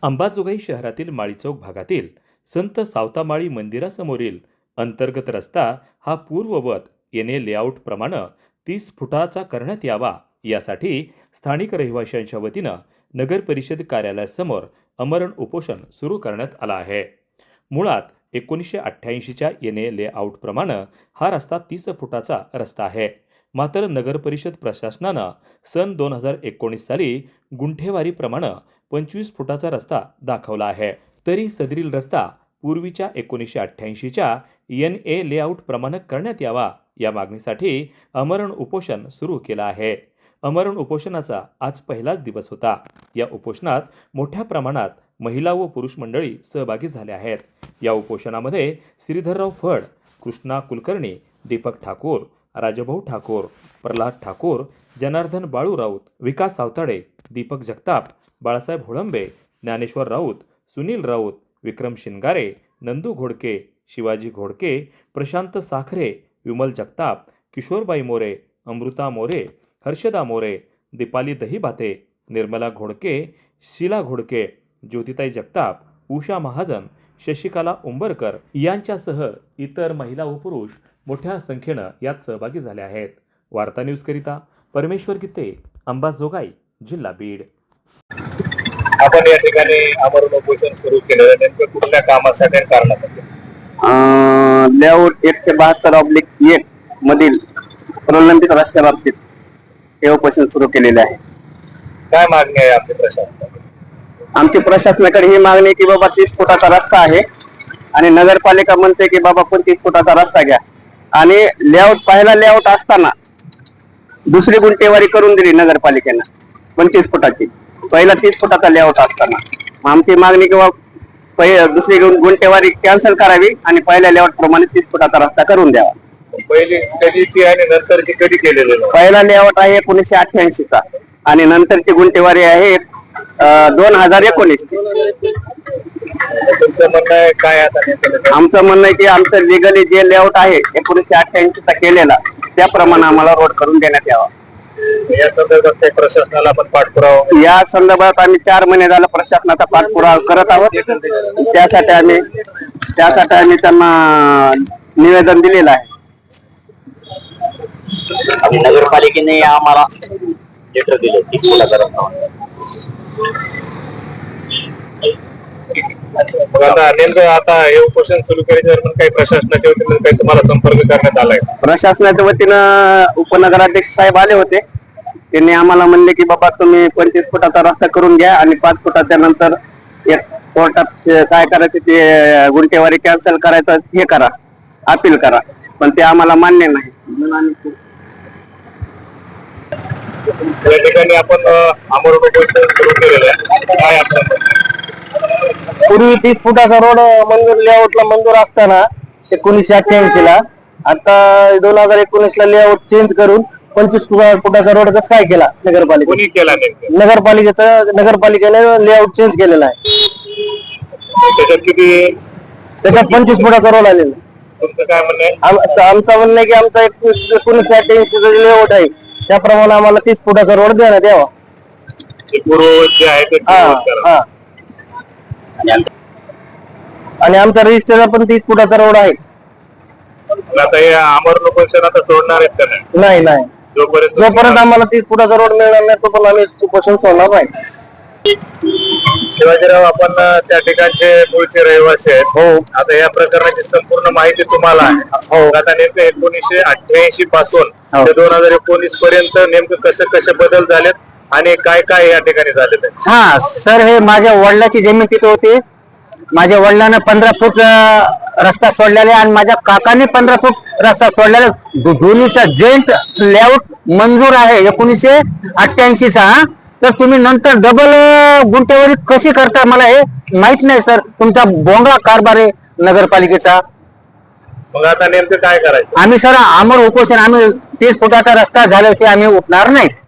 अंबाजोगाई शहरातील माळीचौक भागातील संत सावतामाळी मंदिरासमोरील अंतर्गत रस्ता हा पूर्ववत येणे लेआउट प्रमाणे 30 फुटाचा करण्यात यावा यासाठी स्थानिक रहिवाशांच्या वतीनं नगर परिषद कार्यालयासमोर आमरण उपोषण सुरू करण्यात आलं आहे। मुळात 1988च्या येणे लेआउट प्रमाणे हा रस्ता 30 फुटाचा रस्ता आहे। मात्र नगर परिषद प्रशासनानं सन 2019 साली गुंठेवारीप्रमाणे 25 फुटाचा रस्ता दाखवला आहे। तरी सदरील रस्ता पूर्वीच्या 1988च्या NA लेआउट प्रमाणे करण्यात यावा या मागणीसाठी आमरण उपोषण सुरू केलं आहे। आमरण उपोषणाचा आज पहिलाच दिवस होता। या उपोषणात मोठ्या प्रमाणात महिला व पुरुष मंडळी सहभागी झाले आहेत। या उपोषणामध्ये श्रीधरराव फड, कृष्णा कुलकर्णी, दीपक ठाकूर, राजभाऊ ठाकूर, प्रल्हाद ठाकूर, जनार्दन बाळू राऊत, विकास सावताडे, दीपक जगताप, बाळासाहेब होळंबे, ज्ञानेश्वर राऊत, सुनील राऊत, विक्रम शिंगारे, नंदू घोडके, शिवाजी घोडके, प्रशांत साखरे, विमल जगताप, किशोरबाई मोरे, अमृता मोरे, हर्षदा मोरे, दीपाली दहीबाते, निर्मला घोडके, शीला घोडके, ज्योतिताई जगताप, उषा महाजन, शशिकला उंबरकर यांच्यासह इतर महिला व पुरुष मोठ्या संख्येनं यात सहभागी झाले आहेत। वार्ता न्यूज करिता परमेश्वर गीते, अंबाजोगाई, जिल्हा बीड। आपण या ठिकाणी आमरण उपोषण सुरू केलेलं नेमकं कुठल्या कामासाठी आणि कारणासाठी? लेआउट 172/1 मधील प्रलंबित रस्त्या बाबतीत हे उपोषण सुरू केलेले आहे। काय मागणी आहे आपली प्रशासनाकडे? आमची प्रशासनाकडे ही मागणी की बाबा 30 फुटाचा रस्ता आहे आणि नगरपालिका म्हणते की बाबा 25 फुटाचा रस्ता घ्या आणि लेआउट पहिला लेआउट असताना दुसरी गुंठेवारी करून दिली नगरपालिकेनं 25 फुटाची, पहिला 30 फुटाचा लेआउट असताना। मग आमची मागणी किंवा दुसरी गुंठेवारी कॅन्सल करावी आणि पहिल्या लेआउट प्रमाणे 30 फुटाचा रस्ता करून द्यावा। पहिली कधीची आणि नंतरची कधी केलेली? पहिला लेआउट आहे 1988चा आणि नंतरची गुंठेवारी आहे 2019 ची। तुमचं म्हणणं आहे काय आता? आमचं म्हणणं आहे की आमचं लिगली जे लेआउट आहे 1988चा केलेला त्याप्रमाणे आम्हाला रोड करून देण्यात यावा। या संदर्भात प्रशासनाला आपण पाठपुरावा? या संदर्भात आम्ही 4 महिने झाला प्रशासनाचा पाठपुरावा करत आहोत। त्यासाठी आम्ही त्यांना निवेदन दिलेलं आहे आणि नगरपालिकेने आम्हाला लेटर दिले 30 फुटाचा रस्ता। नेमकं आता हे उपोषण सुरू केल्यानंतर काही प्रशासनाच्या वतीने काही तुम्हाला संपर्क करण्यात आलाय? प्रशासनाच्या वतीनं उपनगराध्यक्ष साहेब आले होते। त्यांनी आम्हाला म्हणले की बाबा तुम्ही 25 फुटाचा रस्ता करून घ्या आणि 5 फुटाच्या नंतर एक कोर्टात काय करायचं ते गुंठेवारी कॅन्सल करायचं हे करा, अपील करा, पण ते आम्हाला मान्य नाही। या ठिकाणी आपण आमरण उपोषण सुरू केलेलं आहे। काय आपण पूर्वी 30 फुटाचा रोड मंजूर लेआउटला मंजूर असताना 1988 ला, आता 2019 ला लेआउट चेंज करून 25 फुटाचा रोड कसं काय केला? कोणी केला? नगरपालिकेने लेआउट चेंज केलेला आहे। त्याच्यात 25 फुटाचा रोड आलेला। तुमचं काय म्हणणं आहे? आमचं म्हणणं आहे की आमचा 1988 लेआउट आहे त्याप्रमाणे आम्हाला 30 फुटाचा रोड देण्यात यावा। पूर्ववत जे आहे ते हा, आणि आमचा रजिस्टरला पण 30 फुटाचा रोड आहे। आता हे आमरण उपोषण आता सोडणार आहेत का नाही? नाही, जोपर्यंत आम्हाला 30 फुटाचा रोड मिळणार नाही तोपर्यंत आम्ही उपोषण सोडणार नाही। शिवाजीराव, आपण त्या ठिकाणचे मूळचे रहिवासी आहेत। हो। आता या प्रकरणाची संपूर्ण माहिती तुम्हाला आहे? हो। आता नेमकं 1988 पासून ते 2019 पर्यंत नेमकं कसे बदल झालेत आणि काय काय या ठिकाणी झालेलं आहे? हा सर, हे माझ्या वडिलांची जमीन तिथे होती। माझ्या वडिलांना 15 फूट रस्ता सोडलेला आणि माझ्या काकाने 15 फूट रस्ता सोडलेला। दोन्हीचा जॉईंट लेआउट मंजूर आहे 1988 चा। तर तुम्ही नंतर डबल गुंठेवारी कशी करता मला हे माहित नाही सर। तुमचा बोंगळा कारभार आहे नगरपालिकेचा। मग आता नेमकं काय करायचं? आम्ही सर आमरण उपोषण, आम्ही 30 फुटाचा रस्ता झाल्याशिवाय आम्ही उठणार नाही।